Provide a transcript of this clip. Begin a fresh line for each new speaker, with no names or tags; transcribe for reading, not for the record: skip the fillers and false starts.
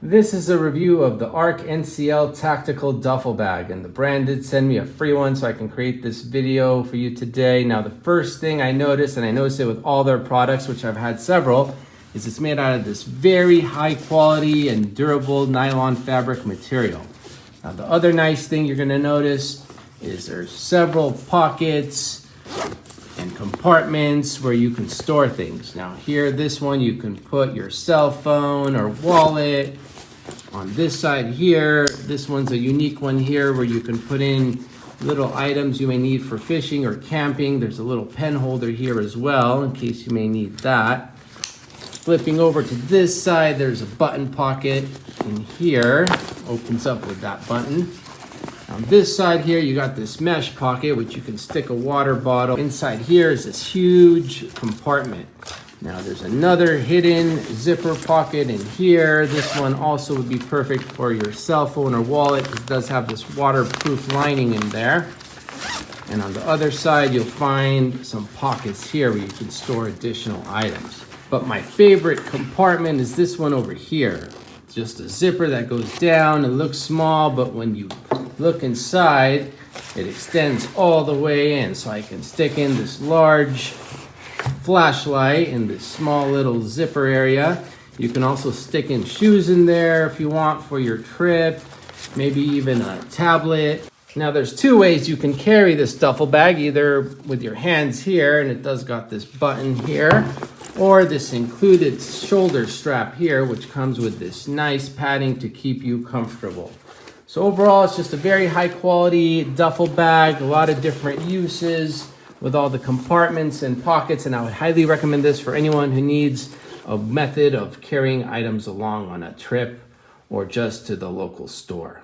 This is a review of the ArcEnCiel Tactical Duffel Bag, and the brand did send me a free one so I can create this video for you today. Now, the first thing I noticed, and I noticed it with all their products, which I've had several, is it's made out of this very high quality and durable nylon fabric material. Now, the other nice thing you're gonna notice is there's several pockets and compartments where you can store things. Now here, this one, you can put your cell phone or wallet. On this side here, this one's a unique one here where you can put in little items you may need for fishing or camping. There's a little pen holder here as well in case you may need that. Flipping over to this side, there's a button pocket in here. Opens up with that button. On this side here, you got this mesh pocket, which you can stick a water bottle. Inside here is this huge compartment. Now there's another hidden zipper pocket in here. This one also would be perfect for your cell phone or wallet because it does have this waterproof lining in there. And on the other side, you'll find some pockets here where you can store additional items. But my favorite compartment is this one over here. It's just a zipper that goes down. It looks small, but when you look inside, it extends all the way in. So I can stick in this large flashlight in this small little zipper area. You can also stick in shoes in there if you want for your trip, maybe even a tablet. Now there's two ways you can carry this duffel bag, either with your hands here, and it does got this button here, or this included shoulder strap here, which comes with this nice padding to keep you comfortable. So overall, it's just a very high quality duffel bag, a lot of different uses with all the compartments and pockets, and I would highly recommend this for anyone who needs a method of carrying items along on a trip or just to the local store.